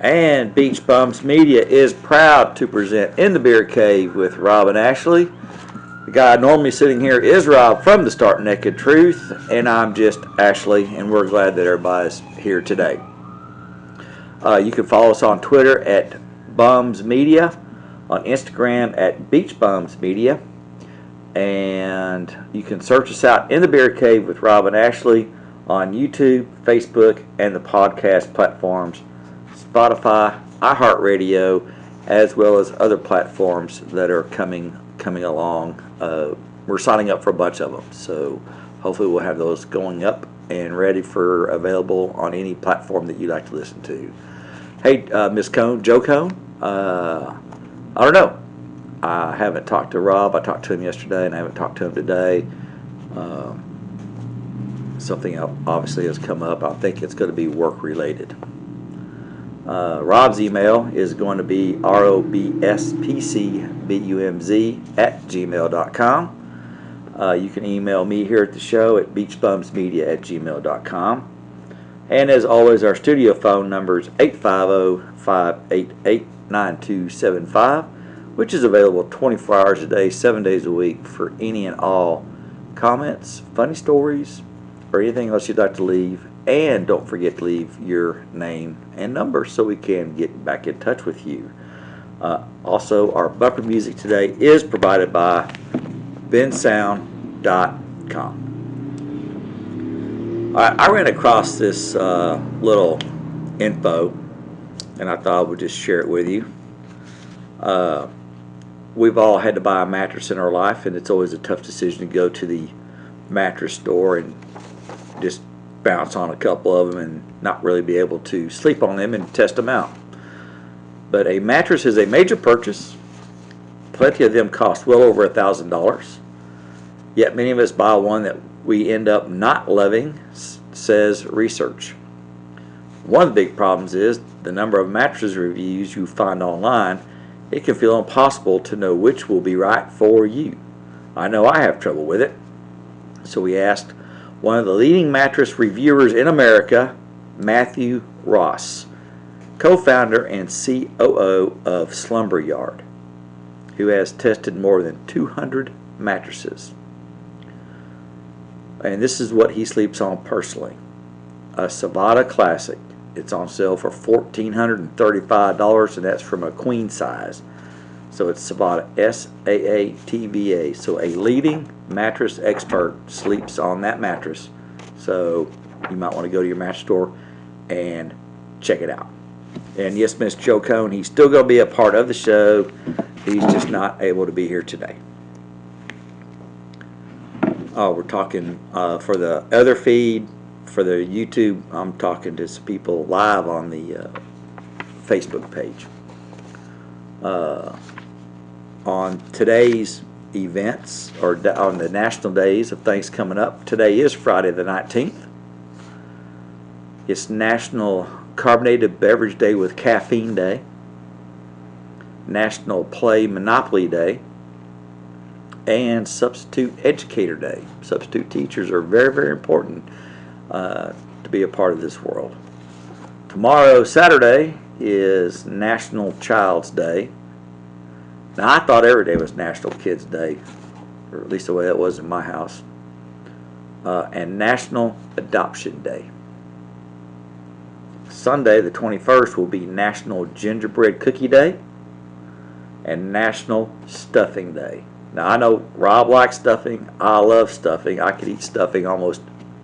And Beach Bums Media is proud to present In the Beer Cave with Rob and Ashley. The guy normally sitting here is Rob from the Start Naked Truth, and I'm just Ashley, and we're glad that everybody's here today. You can follow us on Twitter at Bums Media, on Instagram at Beach Bums Media, and you can search us out In the Beer Cave with Rob and Ashley on YouTube, Facebook, and the podcast platforms, Spotify, iHeartRadio, as well as other platforms that are coming along. We're signing up for a bunch of them, so hopefully we'll have those going up and ready for available on any platform that you'd like to listen to. Hey, Miss Cone, Joe Cone, I don't know. I haven't talked to Rob. I talked to him yesterday, and I haven't talked to him today. Something obviously has come up. I think it's going to be work related. Rob's email is going to be robspcbumz@gmail.com. You can email me here at the show at beachbumsmedia@gmail.com. And as always, our studio phone number is 850-588-9275, which is available 24 hours a day, 7 days a week for any and all comments, funny stories, or anything else you'd like to leave. And don't forget to leave your name and number so we can get back in touch with you. Also, our bumper music today is provided by bensound.com. I ran across this little info, and I thought I would just share it with you. We've all had to buy a mattress in our life, and it's always a tough decision to go to the mattress store and just bounce on a couple of them and not really be able to sleep on them and test them out. But a mattress is a major purchase. Plenty of them cost well over $1,000. Yet many of us buy one that we end up not loving, says research. One of the big problems is the number of mattress reviews you find online. It can feel impossible to know which will be right for you. I know I have trouble with it. So we asked one of the leading mattress reviewers in America, Matthew Ross, co-founder and COO of Slumber Yard, who has tested more than 200 mattresses. And this is what he sleeps on personally. A Savata Classic. It's on sale for $1,435, and that's from a queen size. So it's Savata, SAATVA. So a leading mattress expert sleeps on that mattress. So you might want to go to your mattress store and check it out. And yes, Miss Joe Cone, he's still going to be a part of the show. He's just not able to be here today. We're talking for the other feed, for the YouTube, I'm talking to some people live on the Facebook page. On today's events, or on the national days of things coming up, today is Friday the 19th. It's National Carbonated Beverage Day with Caffeine Day, National Play Monopoly Day, and Substitute Educator Day. Substitute teachers are very, very important to be a part of this world. Tomorrow, Saturday, is National Child's Day. Now, I thought every day was National Kids Day, or at least the way it was in my house, and National Adoption Day. Sunday, the 21st, will be National Gingerbread Cookie Day and National Stuffing Day. Now, I know Rob likes stuffing. I love stuffing. I could eat stuffing almost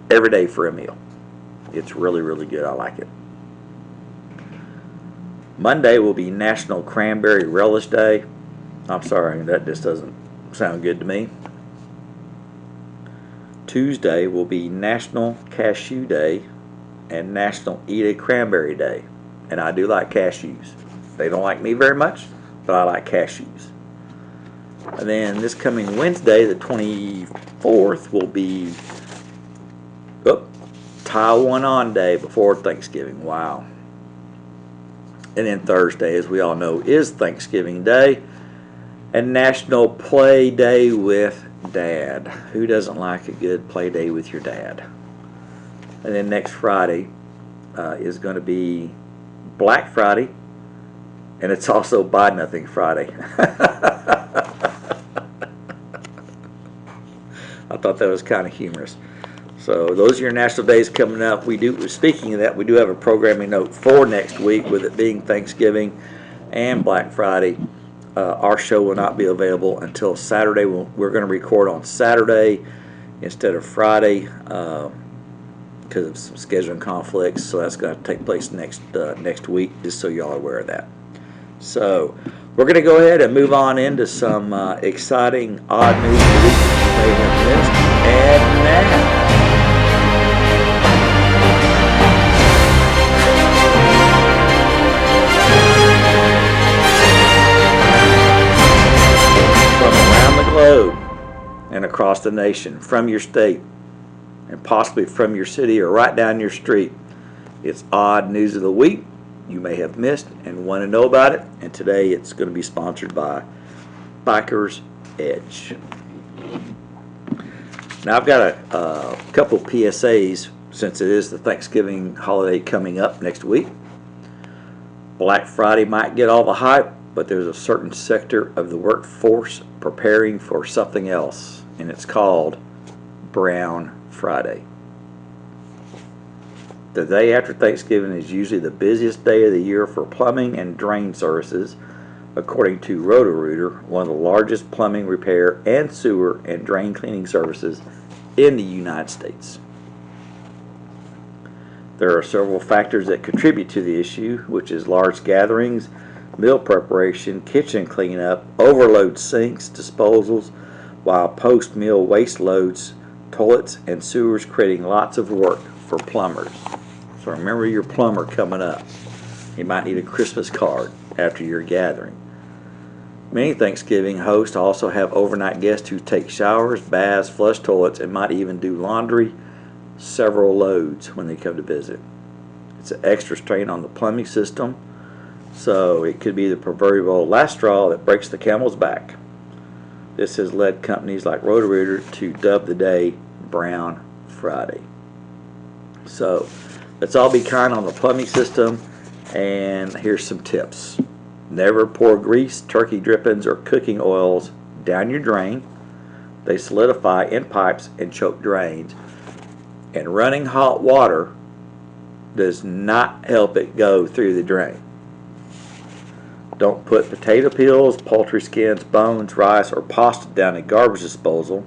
every day for a meal. It's really, really good. I like it. Monday will be National Cranberry Relish Day. I'm sorry, that just doesn't sound good to me. Tuesday will be National Cashew Day and National Eat a Cranberry Day. And I do like cashews. They don't like me very much, but I like cashews. And then this coming Wednesday, the 24th, will be Tie One On Day before Thanksgiving. Wow. And then Thursday, as we all know, is Thanksgiving Day and National Play Day with Dad. Who doesn't like a good play day with your dad? And then next Friday is going to be Black Friday, and it's also Buy Nothing Friday. I thought that was kind of humorous. So those are your national days coming up. Speaking of that, we do have a programming note for next week, with it being Thanksgiving and Black Friday. Our show will not be available until Saturday. We're going to record on Saturday instead of Friday because of some scheduling conflicts. So that's going to take place next week, just so y'all are aware of that. So we're going to go ahead and move on into some exciting odd news that you may have missed. And now, from around the globe and across the nation, from your state, and possibly from your city or right down your street, it's odd news of the week you may have missed and want to know about it. And today it's going to be sponsored by Biker's Edge. Now I've got a couple PSAs since it is the Thanksgiving holiday coming up next week. Black Friday might get all the hype, but there's a certain sector of the workforce preparing for something else, and it's called Brown Friday. The day after Thanksgiving is usually the busiest day of the year for plumbing and drain services, according to Roto-Rooter, one of the largest plumbing repair and sewer and drain cleaning services in the United States. There are several factors that contribute to the issue, which is large gatherings, meal preparation, kitchen cleanup, overload sinks, disposals, while post-meal waste loads, toilets, and sewers, creating lots of work for plumbers. So remember your plumber coming up. You might need a Christmas card after your gathering. Many Thanksgiving hosts also have overnight guests who take showers, baths, flush toilets, and might even do laundry, several loads when they come to visit. It's an extra strain on the plumbing system, so it could be the proverbial last straw that breaks the camel's back. This has led companies like Roto-Rooter to dub the day Brown Friday. So let's all be kind on the plumbing system, and here's some tips. Never pour grease, turkey drippings, or cooking oils down your drain. They solidify in pipes and choke drains. And running hot water does not help it go through the drain. Don't put potato peels, poultry skins, bones, rice, or pasta down a garbage disposal.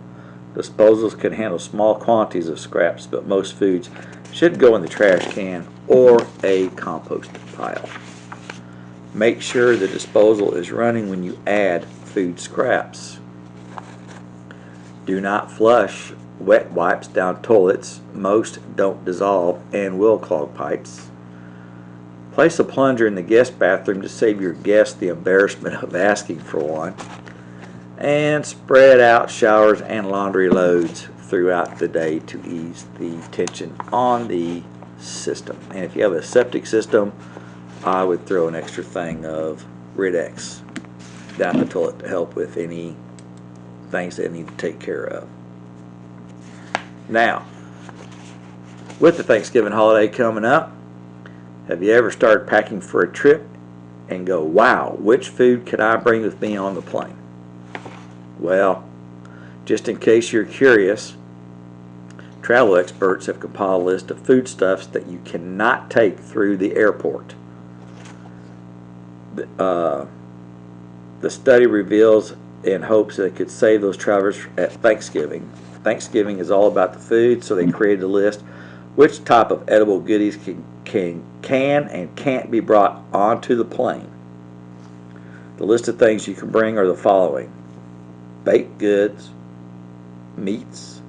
Disposals can handle small quantities of scraps, but most foods should go in the trash can or a compost pile. Make sure the disposal is running when you add food scraps. Do not flush wet wipes down toilets. Most don't dissolve and will clog pipes. Place a plunger in the guest bathroom to save your guests the embarrassment of asking for one. And spread out showers and laundry loads throughout the day to ease the tension on the system. And if you have a septic system, I would throw an extra thing of Rid-X down the toilet to help with any things they need to take care of. Now, with the Thanksgiving holiday coming up, have you ever started packing for a trip and go, wow, which food could I bring with me on the plane? Well, just in case you're curious, travel experts have compiled a list of foodstuffs that you cannot take through the airport. The study reveals in hopes that it could save those travelers at Thanksgiving. Thanksgiving is all about the food, so they created a list which type of edible goodies can and can't be brought onto the plane. The list of things you can bring are the following: baked goods, meats,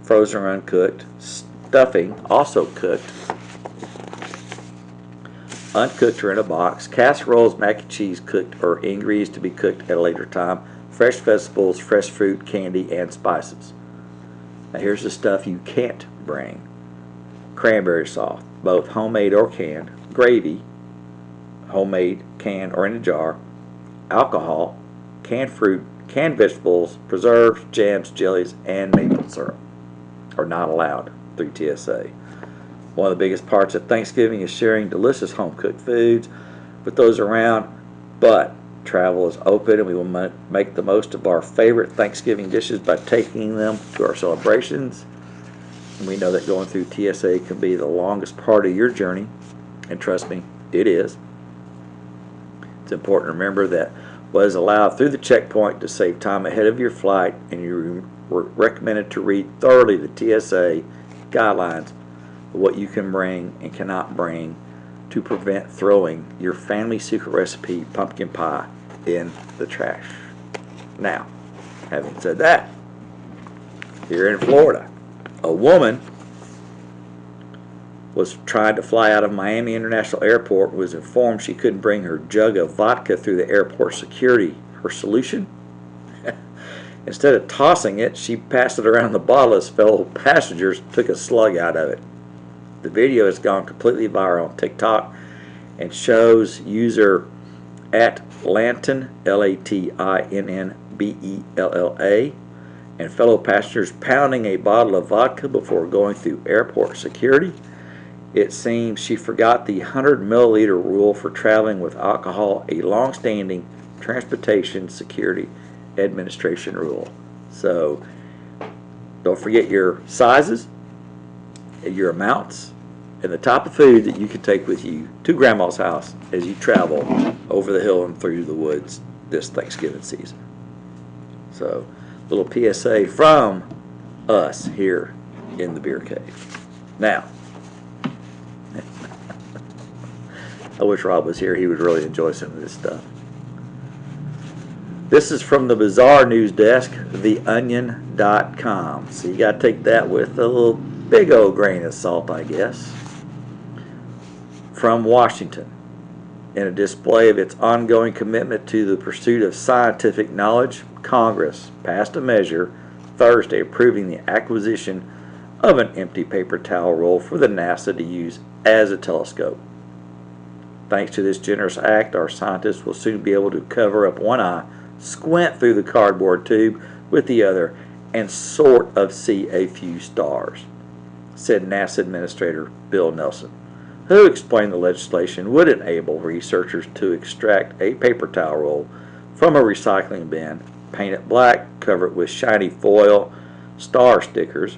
frozen or uncooked, stuffing, also cooked, uncooked or in a box, casseroles, mac and cheese cooked or ingredients to be cooked at a later time, fresh vegetables, fresh fruit, candy, and spices. Now here's the stuff you can't bring: cranberry sauce, both homemade or canned, gravy, homemade, canned, or in a jar, alcohol, canned fruit, canned vegetables, preserves, jams, jellies, and maple syrup are not allowed through TSA. One of the biggest parts of Thanksgiving is sharing delicious home-cooked foods with those around, but travel is open and we will make the most of our favorite Thanksgiving dishes by taking them to our celebrations. And we know that going through TSA can be the longest part of your journey, and trust me, it is. It's important to remember that what is allowed through the checkpoint to save time ahead of your flight, and you are recommended to read thoroughly the TSA guidelines of what you can bring and cannot bring to prevent throwing your family secret recipe pumpkin pie in the trash. Now, having said that, here in Florida, a woman was trying to fly out of Miami International Airport and was informed she couldn't bring her jug of vodka through the airport security. Her solution? Instead of tossing it, she passed it around the bottle as fellow passengers took a slug out of it. The video has gone completely viral on TikTok and shows user at Lanton, L-A-T-I-N-N-B-E-L-L-A, and fellow passengers pounding a bottle of vodka before going through airport security. It seems she forgot the 100 milliliter rule for traveling with alcohol, a long-standing Transportation Security Administration rule. So don't forget your sizes, your amounts, and the type of food that you can take with you to Grandma's house as you travel over the hill and through the woods this Thanksgiving season. So, little PSA from us here in the Beer Cave. Now, I wish Rob was here. He would really enjoy some of this stuff. This is from the bizarre news desk, theonion.com. So you got to take that with a little big old grain of salt, I guess. From Washington, in a display of its ongoing commitment to the pursuit of scientific knowledge, Congress passed a measure Thursday approving the acquisition of an empty paper towel roll for the NASA to use as a telescope. Thanks to this generous act, our scientists will soon be able to cover up one eye, squint through the cardboard tube with the other, and sort of see a few stars, said NASA Administrator Bill Nelson, who explained the legislation would enable researchers to extract a paper towel roll from a recycling bin, paint it black, cover it with shiny foil star stickers.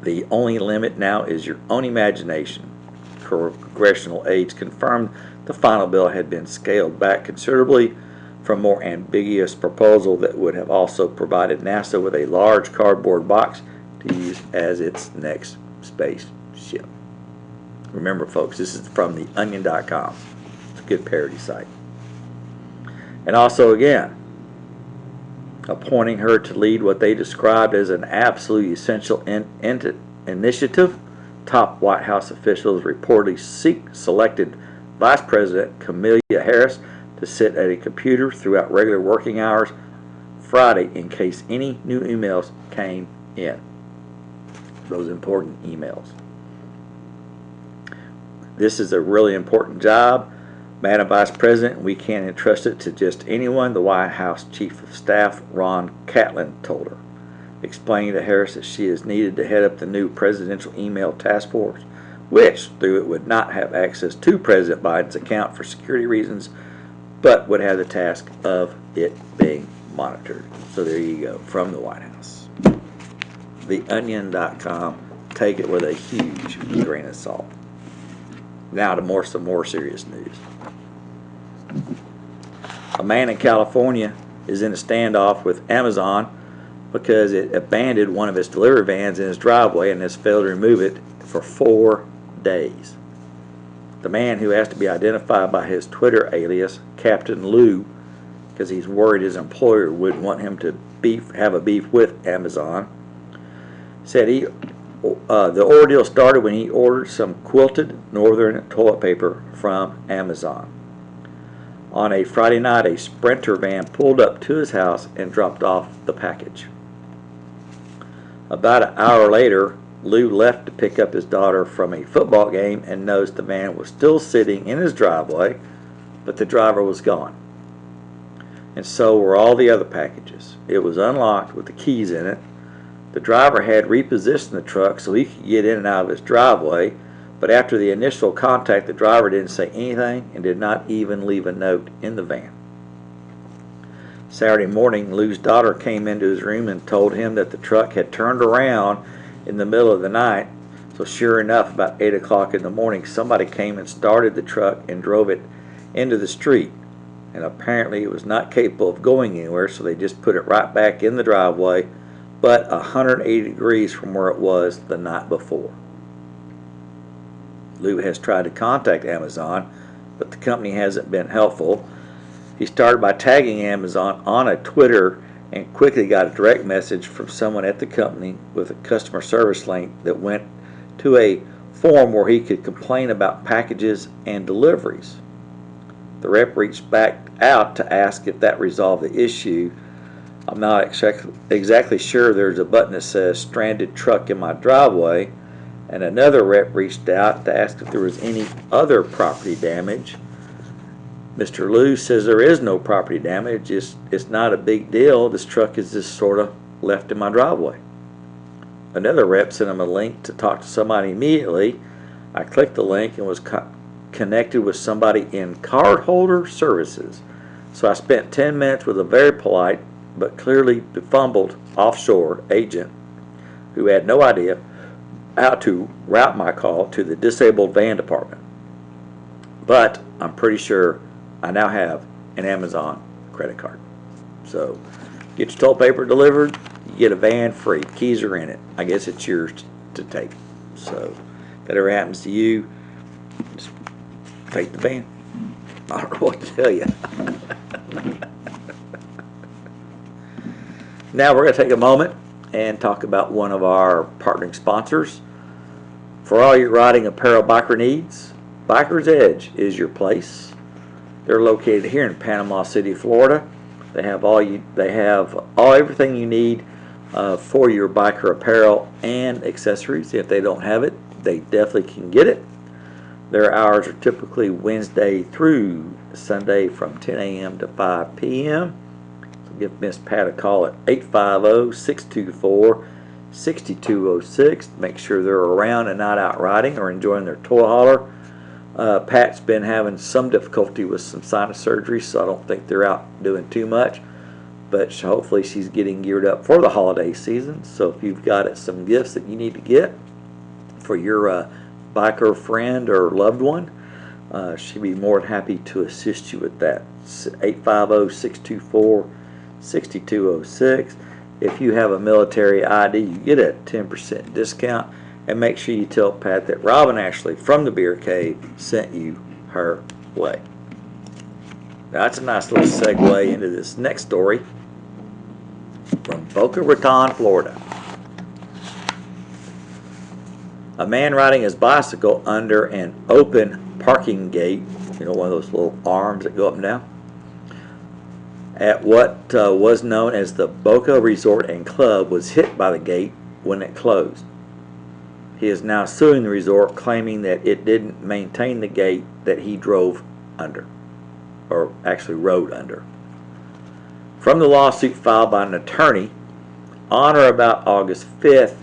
The only limit now is your own imagination. Congressional aides confirmed the final bill had been scaled back considerably from a more ambiguous proposal that would have also provided NASA with a large cardboard box to use as its next spaceship. Remember, folks, this is from theonion.com. It's a good parody site. And also, again, appointing her to lead what they described as an absolutely essential initiative. Top White House officials reportedly selected Vice President Kamala Harris to sit at a computer throughout regular working hours Friday in case any new emails came in. Those important emails. This is a really important job, Madam Vice President. We can't entrust it to just anyone, the White House Chief of Staff Ron Catlin told her, explaining to Harris that she is needed to head up the new presidential email task force, which, through it, would not have access to President Biden's account for security reasons, but would have the task of it being monitored. So there you go, from the White House. TheOnion.com. Take it with a huge grain of salt. Now to some more serious news. A man in California is in a standoff with Amazon because it abandoned one of its delivery vans in his driveway and has failed to remove it for 4 days. The man, who has to be identified by his Twitter alias, Captain Lou, because he's worried his employer would want him to have a beef with Amazon, said the ordeal started when he ordered some quilted northern toilet paper from Amazon. On a Friday night, a Sprinter van pulled up to his house and dropped off the package. About an hour later, Lou left to pick up his daughter from a football game and noticed the van was still sitting in his driveway, but the driver was gone. And so were all the other packages. It was unlocked with the keys in it. The driver had repositioned the truck so he could get in and out of his driveway, But after the initial contact, the driver didn't say anything and did not even leave a note in the van. Saturday morning, Lou's daughter came into his room and told him that the truck had turned around in the middle of the night. So sure enough, about 8 o'clock in the morning, somebody came and started the truck and drove it into the street. And apparently it was not capable of going anywhere, so they just put it right back in the driveway, but 180 degrees from where it was the night before. Lou has tried to contact Amazon, but the company hasn't been helpful. He started by tagging Amazon on a Twitter and quickly got a direct message from someone at the company with a customer service link that went to a forum where he could complain about packages and deliveries. The rep reached back out to ask if that resolved the issue. I'm not exactly sure. There's a button that says stranded truck in my driveway. And another rep reached out to ask if there was any other property damage. Mr. Lou says there is no property damage. It's not a big deal. This truck is just sort of left in my driveway. Another rep sent him a link to talk to somebody immediately. I clicked the link and was connected with somebody in cardholder services. So I spent 10 minutes with a very polite but clearly befumbled offshore agent who had no idea how to route my call to the disabled van department. But I'm pretty sure I now have an Amazon credit card. So get your toilet paper delivered, you get a van free. Keys are in it. I guess it's yours to take. So if that ever happens to you, just take the van. I don't know what to tell you. Now we're going to take a moment and talk about one of our partnering sponsors. For all your riding apparel biker needs, Biker's Edge is your place. They're located here in Panama City, Florida. They have everything you need for your biker apparel and accessories. If they don't have it, they definitely can get it. Their hours are typically Wednesday through Sunday from 10 a.m. to 5 p.m. So give Miss Pat a call at 850-624-6206. Make sure they're around and not out riding or enjoying their toy hauler. Pat's been having some difficulty with some sinus surgery, so I don't think they're out doing too much. But hopefully she's getting geared up for the holiday season. So if you've got some gifts that you need to get for your biker friend or loved one, she'd be more than happy to assist you with that. 850-624-6206. If you have a military ID, you get a 10% discount. And make sure you tell Pat that Robin Ashley from the Beer Cave sent you her way. Now, that's a nice little segue into this next story from Boca Raton, Florida. A man riding his bicycle under an open parking gate, one of those little arms that go up and down, at what was known as the Boca Resort and Club was hit by the gate when it closed. He is now suing the resort, claiming that it didn't maintain the gate that he drove under, or actually rode under. From the lawsuit filed by an attorney on or about August 5th,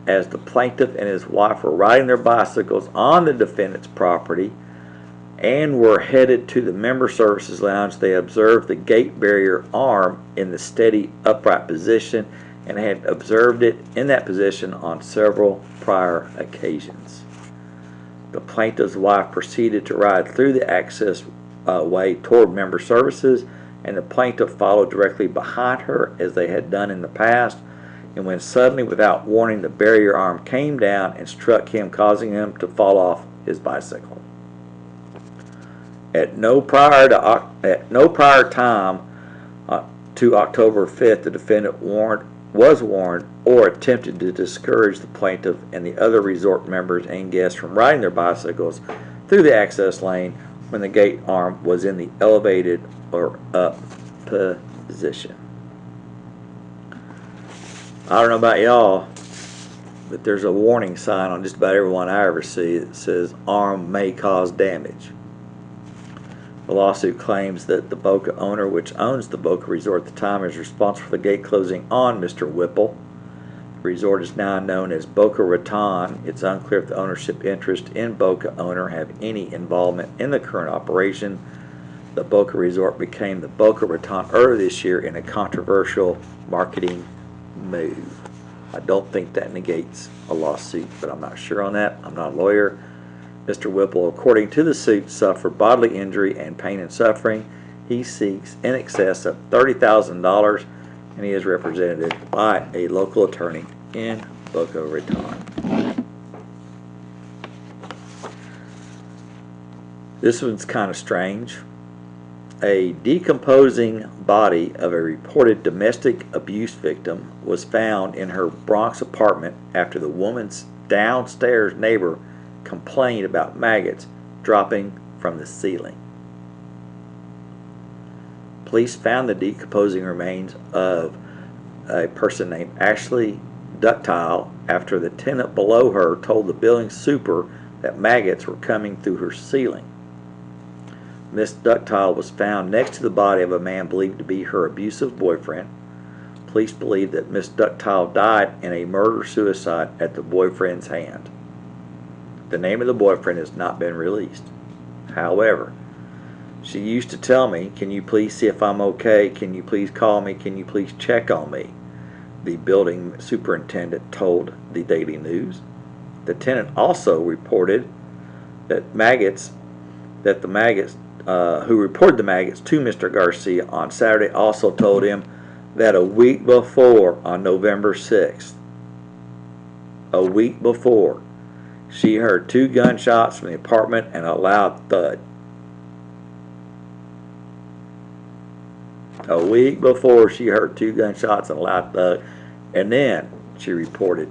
as the plaintiff and his wife were riding their bicycles on the defendant's property and were headed to the member services lounge, they observed the gate barrier arm in the steady upright position and had observed it in that position on several prior occasions. The plaintiff's wife proceeded to ride through the access way toward member services, and the plaintiff followed directly behind her as they had done in the past, and when suddenly, without warning, the barrier arm came down and struck him, causing him to fall off his bicycle. At no prior time to October 5th, the defendant was warned or attempted to discourage the plaintiff and the other resort members and guests from riding their bicycles through the access lane when the gate arm was in the elevated or up position. I don't know about y'all, but there's a warning sign on just about every one I ever see that says arm may cause damage. The lawsuit claims that the Boca owner, which owns the Boca Resort at the time, is responsible for the gate closing on Mr. Whipple. resort is now known as Boca Raton. It's unclear if the ownership interest in Boca owner have any involvement in the current operation. The Boca Resort became the Boca Raton earlier this year in a controversial marketing move. I don't think that negates a lawsuit, but I'm not sure on that. I'm not a lawyer. Mr. Whipple, according to the suit, suffered bodily injury and pain and suffering. He seeks in excess of $30,000, and he is represented by a local attorney in Boca Raton. This one's kind of strange. A decomposing body of a reported domestic abuse victim was found in her Bronx apartment after the woman's downstairs neighbor complained about maggots dropping from the ceiling. Police found the decomposing remains of a person named Ashley Ductile after the tenant below her told the building super that maggots were coming through her ceiling. Miss Ductile was found next to the body of a man believed to be her abusive boyfriend. Police believe that Miss Ductile died in a murder-suicide at the boyfriend's hand. The name of the boyfriend has not been released. However, she used to tell me, "Can you please see if I'm okay? Can you please call me? Can you please check on me?" The building superintendent told the Daily News. The tenant also reported that the maggots who reported the maggots to Mr. Garcia on Saturday also told him that a week before, on November 6th, a week before, she heard 2 gunshots from the apartment and a loud thud. A week before, she heard 2 gunshots and a loud thud, and then she reported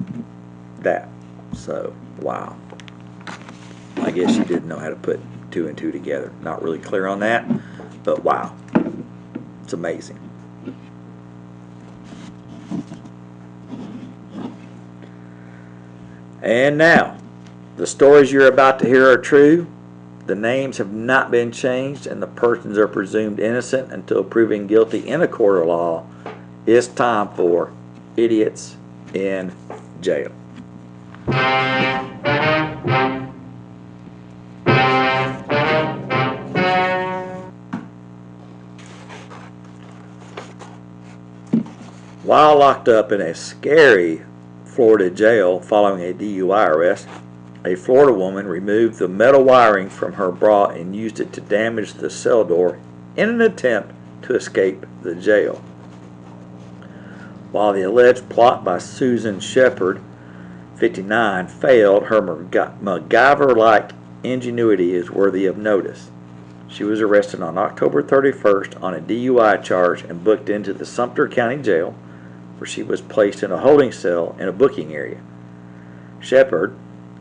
that. So, wow. I guess she didn't know how to put 2 and 2 together. Not really clear on that, but wow. It's amazing. And now, the stories you're about to hear are true. The names have not been changed, and the persons are presumed innocent until proven guilty in a court of law. It's time for Idiots in Jail. While locked up in a scary Florida jail following a DUI arrest, a Florida woman removed the metal wiring from her bra and used it to damage the cell door in an attempt to escape the jail. While the alleged plot by Susan Shepard, 59, failed, her MacGyver-like ingenuity is worthy of notice. She was arrested on October 31st on a DUI charge and booked into the Sumter County Jail, where she was placed in a holding cell in a booking area. Shepard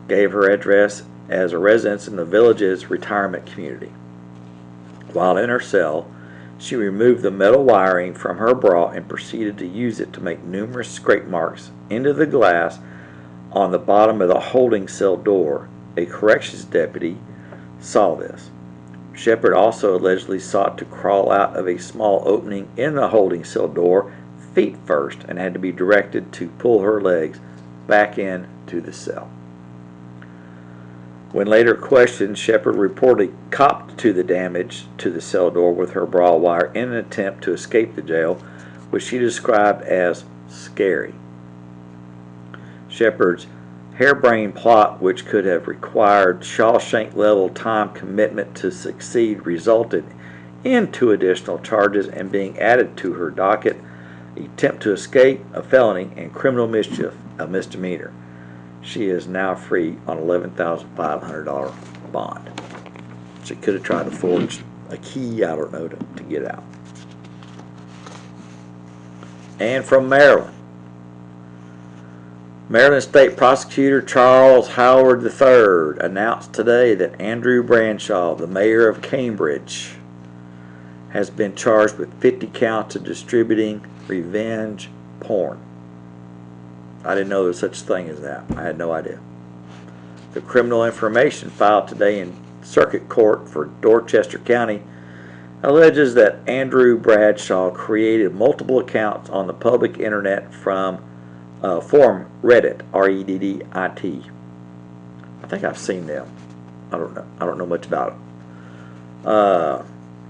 gave her address as a residence in the village's retirement community. While in her cell, she removed the metal wiring from her bra and proceeded to use it to make numerous scrape marks into the glass on the bottom of the holding cell door. A corrections deputy saw this. Shepard also allegedly sought to crawl out of a small opening in the holding cell door feet first and had to be directed to pull her legs back into the cell. When later questioned, Shepard reportedly copped to the damage to the cell door with her bra wire in an attempt to escape the jail, which she described as scary. Shepard's harebrained plot, which could have required Shawshank-level time commitment to succeed, resulted in 2 additional charges and being added to her docket: attempt to escape, a felony, and criminal mischief, a misdemeanor. She is now free on $11,500 bond. She could have tried to forge a key, I don't know, to get out. And from Maryland. Maryland State Prosecutor Charles Howard III announced today that Andrew Bradshaw, the mayor of Cambridge, has been charged with 50 counts of distributing revenge porn. I didn't know there was such a thing as that. I had no idea. The criminal information filed today in Circuit Court for Dorchester County alleges that Andrew Bradshaw created multiple accounts on the public internet from forum Reddit, Reddit. I think I've seen them. I don't know much about it.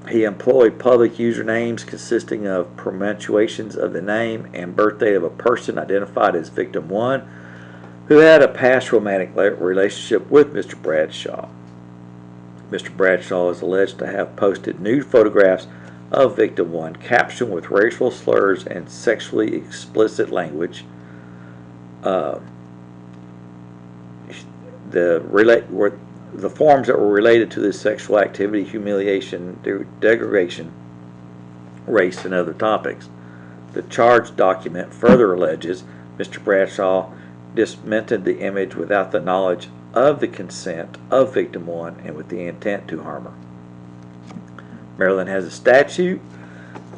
He employed public usernames consisting of pronunciations of the name and birthday of a person identified as victim 1 who had a past romantic relationship with Mr. Bradshaw. Mr. Bradshaw is alleged to have posted nude photographs of victim 1 captioned with racial slurs and sexually explicit language. The forms that were related to this sexual activity, humiliation, degradation, race, and other topics. The charge document further alleges Mr. Bradshaw disseminated the image without the knowledge of the consent of victim 1 and with the intent to harm her. Maryland has a statute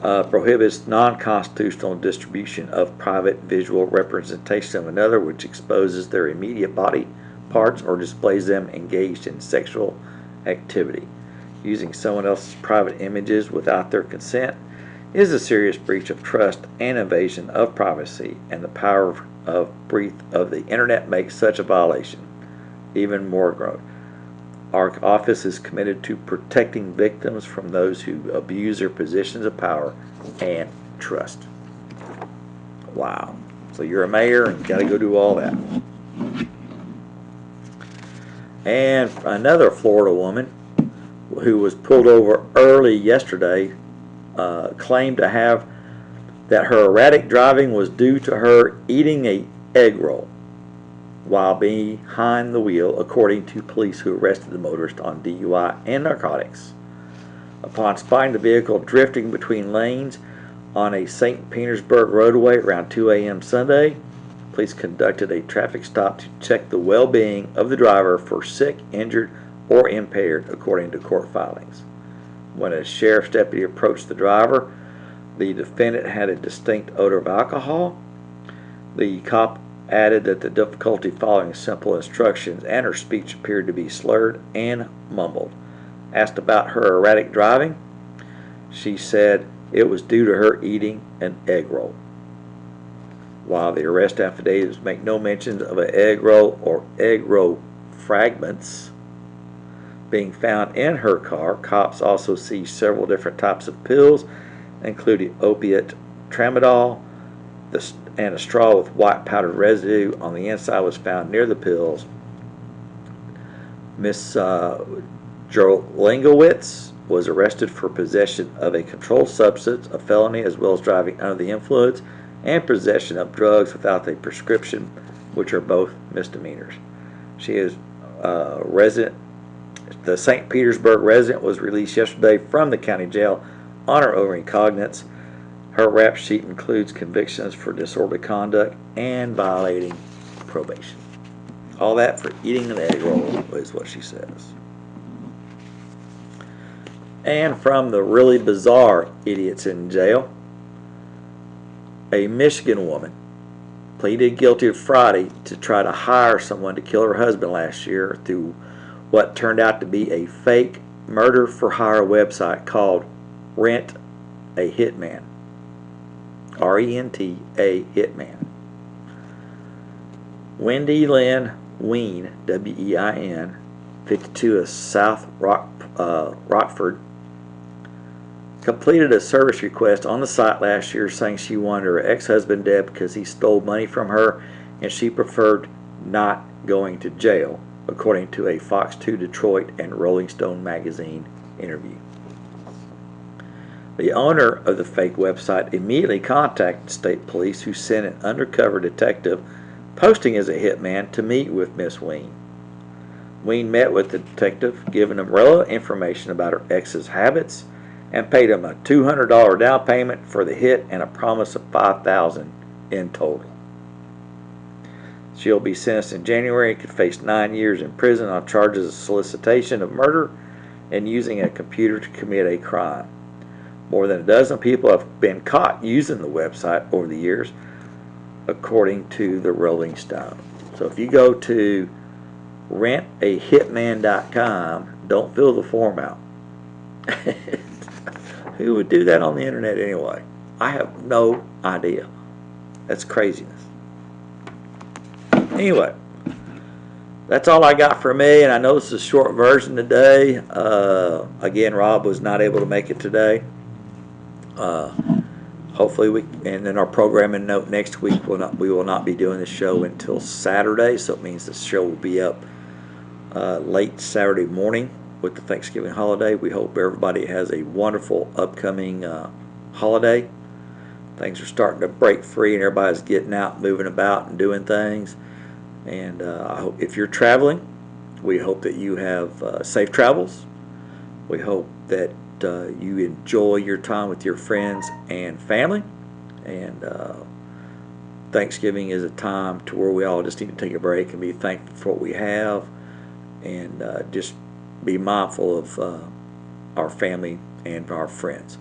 prohibits non-constitutional distribution of private visual representation of another which exposes their immediate body parts or displays them engaged in sexual activity. Using someone else's private images without their consent is a serious breach of trust and invasion of privacy, and the power of breadth of the internet makes such a violation even more gross. Our office is committed to protecting victims from those who abuse their positions of power and trust. Wow. So you're a mayor and you got to go do all that. And another Florida woman who was pulled over early yesterday claimed to have that her erratic driving was due to her eating an egg roll while behind the wheel, according to police who arrested the motorist on DUI and narcotics. Upon spotting the vehicle drifting between lanes on a St. Petersburg roadway around 2 a.m. Sunday, police conducted a traffic stop to check the well-being of the driver for sick, injured, or impaired, according to court filings. When a sheriff's deputy approached the driver, the defendant had a distinct odor of alcohol. The cop added that the difficulty following simple instructions and her speech appeared to be slurred and mumbled. Asked about her erratic driving, she said it was due to her eating an egg roll. While the arrest affidavits make no mention of an egg roll or egg roll fragments being found in her car, cops also seized several different types of pills, including opiate tramadol, and a straw with white powdered residue on the inside was found near the pills. Miss Jerlingowitz was arrested for possession of a controlled substance, a felony, as well as driving under the influence, and possession of drugs without a prescription, which are both misdemeanors. She is resident. The St. Petersburg resident was released yesterday from the county jail on her overcognizance. Her rap sheet includes convictions for disorderly conduct and violating probation. All that for eating an egg roll is what she says. And from the really bizarre idiots in jail, a Michigan woman pleaded guilty Friday to try to hire someone to kill her husband last year through what turned out to be a fake murder-for-hire website called Rent a Hitman. R-E-N-T-A Hitman. Wendy Lynn Ween, W-E-I-N, 52 of South Rockford, completed a service request on the site last year saying she wanted her ex-husband dead because he stole money from her and she preferred not going to jail, according to a Fox 2 Detroit and Rolling Stone magazine interview. The owner of the fake website immediately contacted state police, who sent an undercover detective posting as a hitman to meet with Miss Ween. Ween met with the detective, giving him relevant information about her ex's habits, and paid him a $200 down payment for the hit and a promise of $5,000 in total. She'll be sentenced in January and could face 9 years in prison on charges of solicitation of murder and using a computer to commit a crime. More than a dozen people have been caught using the website over the years, according to the Rolling Stone. So if you go to rentahitman.com, don't fill the form out. Who would do that on the internet anyway? I have no idea. That's craziness. Anyway, that's all I got for me, and I know this is a short version today. Again, Rob was not able to make it today. Hopefully and then our programming note next week we will not be doing the show until Saturday, so it means the show will be up late Saturday morning with the Thanksgiving holiday. We hope everybody has a wonderful upcoming holiday. Things are starting to break free, and everybody's getting out, moving about, and doing things. And I hope if you're traveling, we hope that you have safe travels. We hope that you enjoy your time with your friends and family. And Thanksgiving is a time to where we all just need to take a break and be thankful for what we have, and just be mindful of our family and our friends.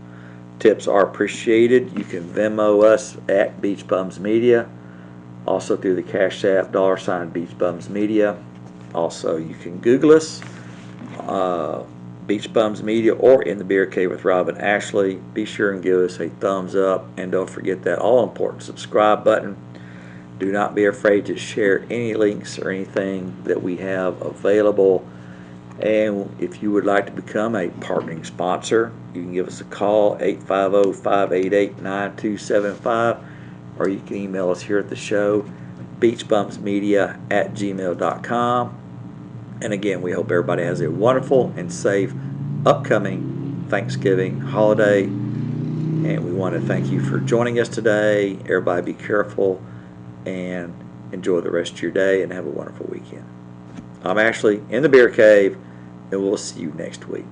Tips are appreciated. You can Venmo us at Beach Bums Media. Also through the Cash App, $ Beach Bums Media. Also, you can Google us, Beach Bums Media, or In the Beer Cave with Rob and Ashley. Be sure and give us a thumbs up, and don't forget that all-important subscribe button. Do not be afraid to share any links or anything that we have available. And if you would like to become a partnering sponsor, you can give us a call, 850-588-9275, or you can email us here at the show, beachbumpsmedia@gmail.com. And again, we hope everybody has a wonderful and safe upcoming Thanksgiving holiday. And we want to thank you for joining us today. Everybody be careful and enjoy the rest of your day and have a wonderful weekend. I'm Ashley in the Beer Cave, and we'll see you next week.